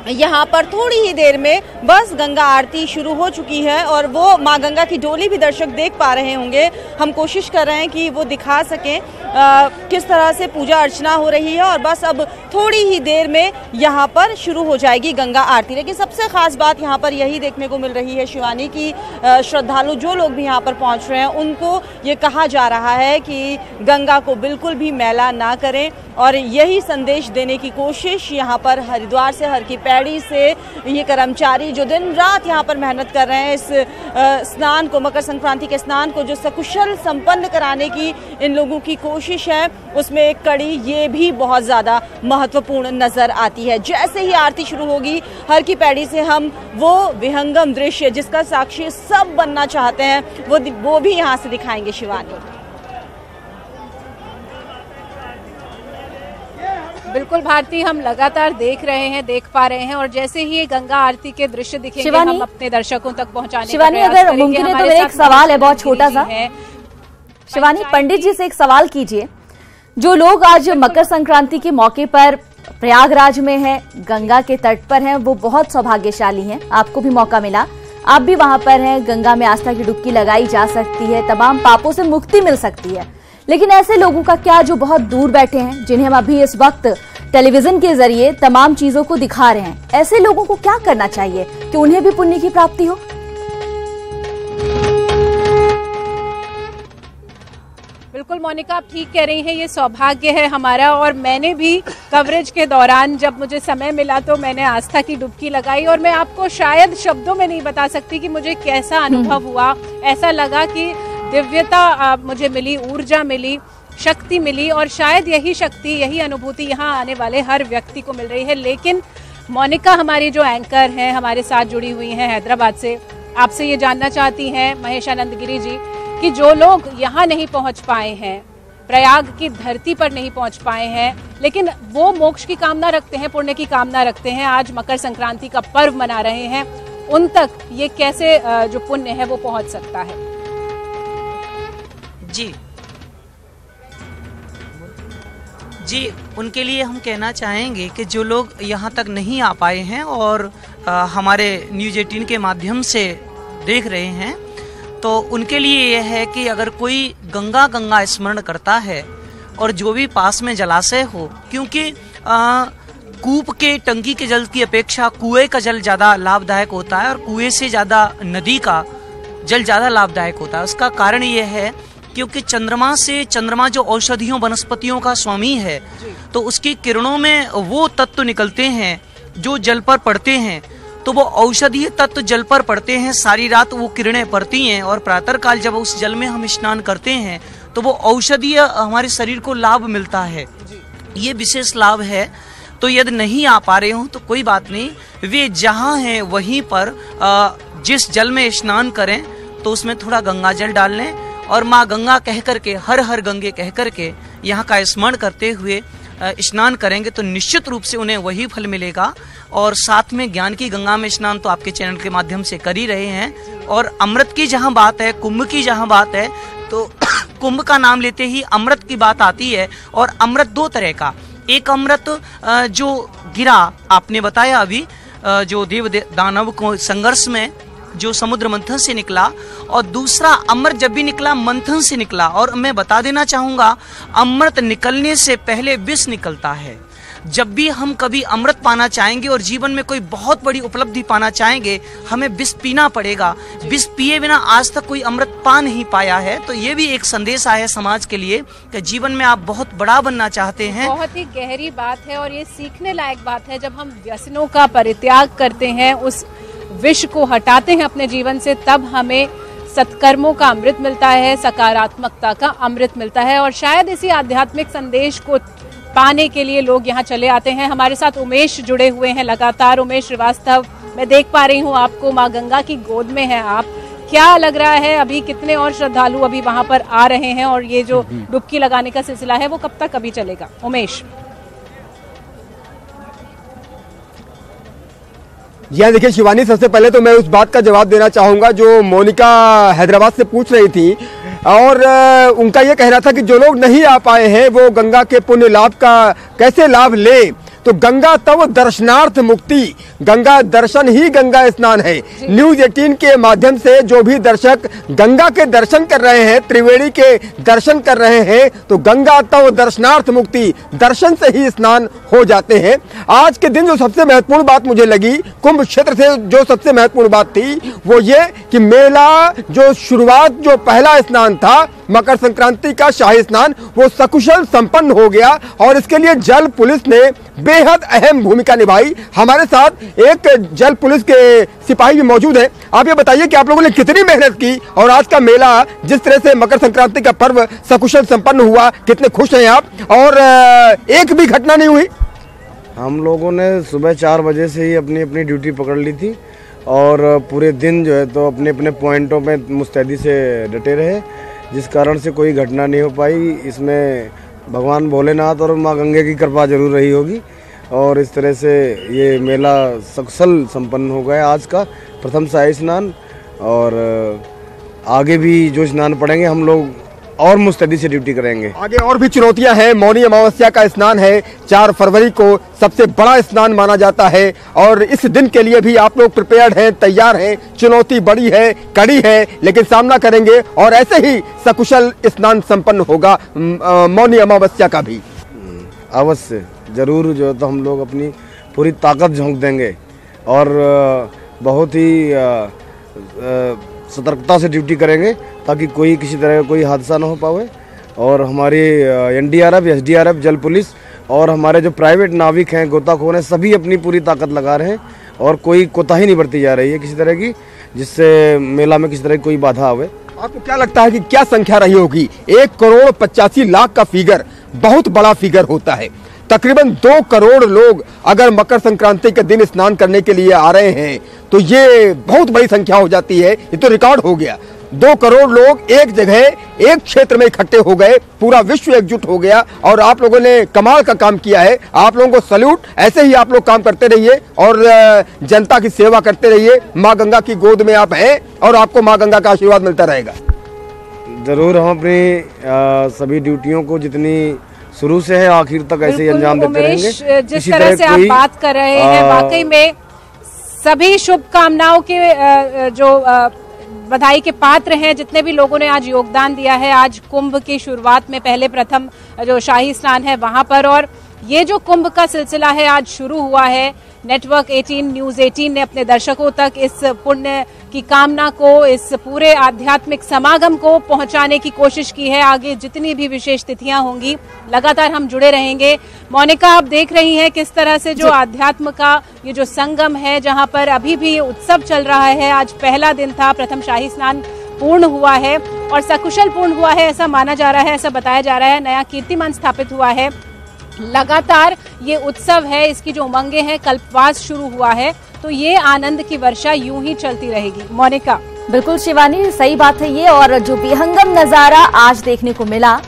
यहाँ पर थोड़ी ही देर में बस गंगा आरती शुरू हो चुकी है और वो माँ गंगा की डोली भी दर्शक देख पा रहे होंगे। हम कोशिश कर रहे हैं कि वो दिखा सकें किस तरह से पूजा अर्चना हो रही है और बस अब थोड़ी ही देर में यहाँ पर शुरू हो जाएगी गंगा आरती। लेकिन सबसे खास बात यहाँ पर यही देखने को मिल रही है शिवानी की श्रद्धालु जो लोग भी यहाँ पर पहुँच रहे हैं उनको ये कहा जा रहा है कि गंगा को बिल्कुल भी मैला ना करें और यही संदेश देने की कोशिश यहाँ पर हरिद्वार से, हर की पैड़ी से ये कर्मचारी जो दिन रात यहाँ पर मेहनत कर रहे हैं इस स्नान को, मकर संक्रांति के स्नान को जो सकुशल संपन्न कराने की इन लोगों की कोशिश कोशिश है उसमें एक कड़ी ये भी बहुत ज़्यादा महत्वपूर्ण नज़र आती है। जैसे ही आरती शुरू होगी, हर की पैड़ी से हम वो विहंगम दृश्य जिसका साक्षी सब बनना चाहते हैं वो भी यहाँ से दिखाएंगे। शिवानी, बिल्कुल भारती, हम लगातार देख पा रहे हैं और जैसे ही ये गंगा आरती के दृश्य दिखेंगे हम अपने दर्शकों तक पहुंचाने का प्रयास अगर मुमकिन है तो मेरा एक सवाल है बहुत छोटा सा। शिवानी, पंडित जी से एक सवाल कीजिए, जो लोग आज मकर संक्रांति के मौके पर प्रयागराज में हैं, गंगा के तट पर हैं, वो बहुत सौभाग्यशाली हैं। आपको भी मौका मिला, आप भी वहां पर हैं, गंगा में आस्था की डुबकी लगाई जा सकती है, तमाम पापों से मुक्ति मिल सकती है। लेकिन ऐसे लोगों का क्या जो बहुत दूर बैठे हैं, जिन्हें हम अभी इस वक्त टेलीविजन के जरिए तमाम चीजों को दिखा रहे हैं, ऐसे लोगों को क्या करना चाहिए कि उन्हें भी पुण्य की प्राप्ति हो? बिल्कुल मोनिका, आप ठीक कह रही हैं, ये सौभाग्य है हमारा। और मैंने भी कवरेज के दौरान जब मुझे समय मिला तो मैंने आस्था की डुबकी लगाई और मैं आपको शायद शब्दों में नहीं बता सकती कि मुझे कैसा अनुभव हुआ। ऐसा लगा कि दिव्यता मुझे मिली, ऊर्जा मिली, शक्ति मिली और शायद यही शक्ति, यही अनुभूति यहाँ आने वाले हर व्यक्ति को मिल रही है। लेकिन मोनिका, हमारी जो एंकर हैं, हमारे साथ जुड़ी हुई हैं हैदराबाद से, आपसे ये जानना चाहती हैं महेशानंद गिरी जी कि जो लोग यहाँ नहीं पहुँच पाए हैं, प्रयाग की धरती पर नहीं पहुँच पाए हैं, लेकिन वो मोक्ष की कामना रखते हैं, पुण्य की कामना रखते हैं, आज मकर संक्रांति का पर्व मना रहे हैं, उन तक ये कैसे जो पुण्य है वो पहुँच सकता है? जी, उनके लिए हम कहना चाहेंगे कि जो लोग यहाँ तक नहीं आ पाए हैं और हमारे न्यूज़ 18 के माध्यम से देख रहे हैं, तो उनके लिए यह है कि अगर कोई गंगा स्मरण करता है और जो भी पास में जलाशय हो, क्योंकि कूप के टंकी के जल की अपेक्षा कुएं का जल ज़्यादा लाभदायक होता है और कुएं से ज़्यादा नदी का जल ज़्यादा लाभदायक होता है। उसका कारण ये है क्योंकि चंद्रमा जो औषधियों वनस्पतियों का स्वामी है, तो उसकी किरणों में वो तत्व निकलते हैं जो जल पर पड़ते हैं, तो वो औषधीय तत्व जल पर पड़ते हैं, सारी रात वो किरणें पड़ती हैं और प्रातःकाल जब उस जल में हम स्नान करते हैं तो वो औषधीय हमारे शरीर को लाभ मिलता है। ये विशेष लाभ है। तो यदि नहीं आ पा रहे हो तो कोई बात नहीं, वे जहाँ हैं वहीं पर जिस जल में स्नान करें तो उसमें थोड़ा गंगा जल डाल लें और माँ गंगा कह करके, हर हर गंगे कह करके यहाँ का स्मरण करते हुए स्नान करेंगे तो निश्चित रूप से उन्हें वही फल मिलेगा। और साथ में ज्ञान की गंगा में स्नान तो आपके चैनल के माध्यम से कर ही रहे हैं। और अमृत की जहाँ बात है, कुंभ की जहाँ बात है, तो कुंभ का नाम लेते ही अमृत की बात आती है। और अमृत दो तरह का, एक अमृत जो गिरा आपने बताया अभी, जो देव दानव को संघर्ष में जो समुद्र मंथन से निकला, और दूसरा अमृत जब भी निकला मंथन से निकला। और मैं बता देना चाहूंगा, अमृत निकलने से पहले विष निकलता है। जब भी हम कभी अमृत पाना चाहेंगे और जीवन में कोई बहुत बड़ी उपलब्धि पाना चाहेंगे, हमें विष पीना पड़ेगा। विष पिए बिना आज तक कोई अमृत पा नहीं पाया है। तो ये भी एक संदेश आया समाज के लिए कि जीवन में आप बहुत बड़ा बनना चाहते हैं। बहुत ही गहरी बात है और ये सीखने लायक बात है। जब हम व्यसनों का परित्याग करते हैं, उस विष को हटाते हैं अपने जीवन से, तब हमें सत्कर्मों का अमृत मिलता है, सकारात्मकता का अमृत मिलता है। और शायद इसी आध्यात्मिक संदेश को पाने के लिए लोग यहाँ चले आते हैं। हमारे साथ उमेश जुड़े हुए हैं लगातार। उमेश श्रीवास्तव, मैं देख पा रही हूँ आपको, माँ गंगा की गोद में है आप, क्या लग रहा है अभी? कितने और श्रद्धालु अभी वहाँ पर आ रहे हैं और ये जो डुबकी लगाने का सिलसिला है वो कब तक अभी चलेगा? उमेश जी हाँ, देखिए शिवानी, सबसे पहले तो मैं उस बात का जवाब देना चाहूँगा जो मोनिका हैदराबाद से पूछ रही थी, और उनका ये कहना था कि जो लोग नहीं आ पाए हैं वो गंगा के पुण्य लाभ का कैसे लाभ लें। तो गंगा तव दर्शनार्थ मुक्ति, गंगा दर्शन ही गंगा स्नान है। न्यूज़ 18 के माध्यम से जो भी दर्शक गंगा के दर्शन कर रहे हैं, त्रिवेणी के दर्शन कर रहे हैं, तो गंगा तव दर्शनार्थ मुक्ति, दर्शन से ही स्नान हो जाते हैं। आज के दिन जो सबसे महत्वपूर्ण बात मुझे लगी, कुंभ क्षेत्र से जो सबसे महत्वपूर्ण बात थी वो ये कि मेला जो शुरुआत, जो पहला स्नान था मकर संक्रांति का शाही स्नान वो सकुशल संपन्न हो गया और इसके लिए जल पुलिस ने बेहद अहम भूमिका निभाई। हमारे साथ एक जल पुलिस के सिपाही भी मौजूद हैं। आप ये बताइए कि आप लोगों ने कितनी मेहनत की और आज का मेला जिस तरह से मकर संक्रांति का पर्व सकुशल संपन्न हुआ, कितने खुश हैं आप? और एक भी घटना नहीं हुई? हम लोगों ने सुबह 4 बजे से ही अपनी अपनी ड्यूटी पकड़ ली थी और पूरे दिन जो है तो अपने अपने पॉइंटों पे मुस्तैदी से डटे रहे, जिस कारण से कोई घटना नहीं हो पाई। इसमें भगवान भोलेनाथ और माँ गंगे की कृपा जरूर रही होगी और इस तरह से ये मेला सकुशल संपन्न हो गया आज का प्रथम शाही स्नान। और आगे भी जो स्नान पड़ेंगे हम लोग और मुस्तैदी से ड्यूटी करेंगे। आगे और भी चुनौतियां हैं। मौनी अमावस्या का स्नान है, 4 फरवरी को सबसे बड़ा स्नान माना जाता है और इस दिन के लिए भी आप लोग प्रिपेयर्ड हैं, तैयार हैं। चुनौती बड़ी है, कड़ी है, लेकिन सामना करेंगे और ऐसे ही सकुशल स्नान संपन्न होगा मौनी अमावस्या का भी। अवश्य जरूर जो है तो हम लोग अपनी पूरी ताकत झोंक देंगे और बहुत ही सतर्कता से ड्यूटी करेंगे ताकि कोई किसी तरह का कोई हादसा ना हो पाए। और हमारी NDRF, SDRF, जल पुलिस और हमारे जो प्राइवेट नाविक हैं, गोताखोर हैं, सभी अपनी पूरी ताकत लगा रहे हैं और कोई कोताही नहीं बरती जा रही है किसी तरह की, जिससे मेला में किसी तरह की कोई बाधा आवे। आपको क्या लगता है कि क्या संख्या रही होगी? 1,85,00,000 का फिगर बहुत बड़ा फिगर होता है। तकरीबन 2 करोड़ लोग अगर मकर संक्रांति के दिन स्नान करने के लिए आ रहे हैं तो ये बहुत बड़ी संख्या हो जाती है। ये तो रिकॉर्ड हो गया। 2 करोड़ लोग एक जगह एक क्षेत्र में इकट्ठे हो गए, पूरा विश्व एकजुट हो गया और आप लोगों ने कमाल का काम किया है। आप लोगों को सैल्यूट। ऐसे ही आप लोग काम करते रहिए और जनता की सेवा करते रहिए। माँ गंगा की गोद में आप हैं और आपको माँ गंगा का आशीर्वाद मिलता रहेगा। जरूर हम अपनी सभी ड्यूटियों को जितनी शुरू से है आखिर तक ऐसे ही अंजाम देते रहेंगे। जिस तरह से आप बात कर रहे हैं वाकई में सभी शुभकामनाओं के जो बधाई के पात्र हैं जितने भी लोगों ने आज योगदान दिया है। आज कुंभ की शुरुआत में पहले प्रथम जो शाही स्नान है वहां पर, और ये जो कुंभ का सिलसिला है आज शुरू हुआ है। नेटवर्क 18 न्यूज 18 ने अपने दर्शकों तक इस पुण्य की कामना को, इस पूरे आध्यात्मिक समागम को पहुंचाने की कोशिश की है। आगे जितनी भी विशेष तिथियां होंगी लगातार हम जुड़े रहेंगे। मोनिका, आप देख रही हैं किस तरह से जो आध्यात्म का ये जो संगम है, जहां पर अभी भी उत्सव चल रहा है। आज पहला दिन था, प्रथम शाही स्नान पूर्ण हुआ है और सकुशल पूर्ण हुआ है ऐसा माना जा रहा है, ऐसा बताया जा रहा है। नया कीर्तिमान स्थापित हुआ है। लगातार ये उत्सव है, इसकी जो उमंगे हैं, कल्पवास शुरू हुआ है, तो ये आनंद की वर्षा यूं ही चलती रहेगी। मोनिका, बिल्कुल शिवानी, सही बात है ये। और जो विहंगम नजारा आज देखने को मिला,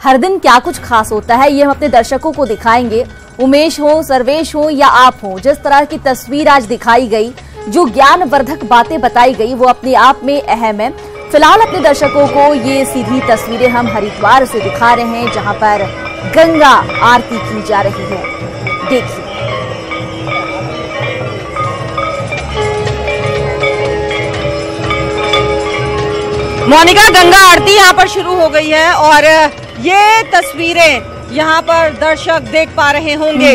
हर दिन क्या कुछ खास होता है ये हम अपने दर्शकों को दिखाएंगे। उमेश हो, सर्वेश हो या आप हो, जिस तरह की तस्वीर आज दिखाई गई, जो ज्ञानवर्धक बातें बताई गई, वो अपने आप में अहम है। फिलहाल अपने दर्शकों को ये सीधी तस्वीरें हम हरिद्वार से दिखा रहे हैं, जहां पर गंगा आरती की जा रही है। देखिए, मोनिका, गंगा आरती यहाँ पर शुरू हो गई है और ये तस्वीरें यहाँ पर दर्शक देख पा रहे होंगे।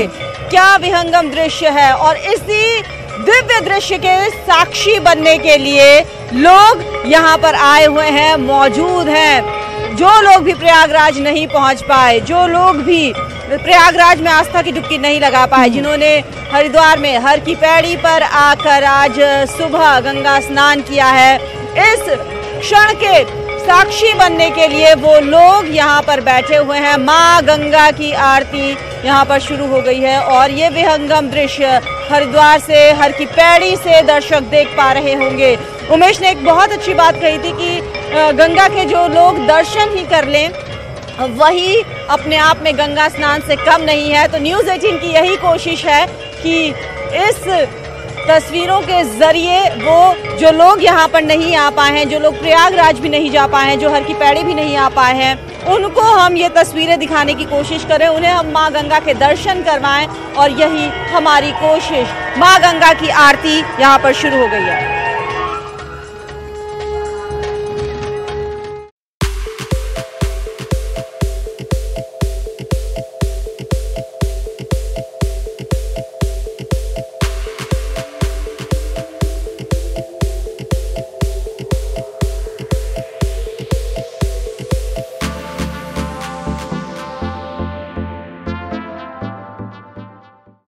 क्या विहंगम दृश्य है और इसी दिव्य दृश्य के साक्षी बनने के लिए लोग यहाँ पर आए हुए हैं, मौजूद हैं। जो लोग भी प्रयागराज नहीं पहुँच पाए, जो लोग भी प्रयागराज में आस्था की डुबकी नहीं लगा पाए, जिन्होंने हरिद्वार में हर की पैड़ी पर आकर आज सुबह गंगा स्नान किया है, इस क्षण के साक्षी बनने के लिए वो लोग यहाँ पर बैठे हुए हैं। माँ गंगा की आरती यहाँ पर शुरू हो गई है और ये विहंगम दृश्य हरिद्वार से, हर की पैड़ी से दर्शक देख पा रहे होंगे। उमेश ने एक बहुत अच्छी बात कही थी कि गंगा के जो लोग दर्शन ही कर लें वही अपने आप में गंगा स्नान से कम नहीं है। तो न्यूज़ 18 की यही कोशिश है कि इस तस्वीरों के जरिए वो जो लोग यहाँ पर नहीं आ पाए हैं, जो लोग प्रयागराज भी नहीं जा पाए हैं, जो हर की पैड़ी भी नहीं आ पाए हैं, उनको हम ये तस्वीरें दिखाने की कोशिश करें, उन्हें हम माँ गंगा के दर्शन करवाएं और यही हमारी कोशिश। माँ गंगा की आरती यहाँ पर शुरू हो गई है।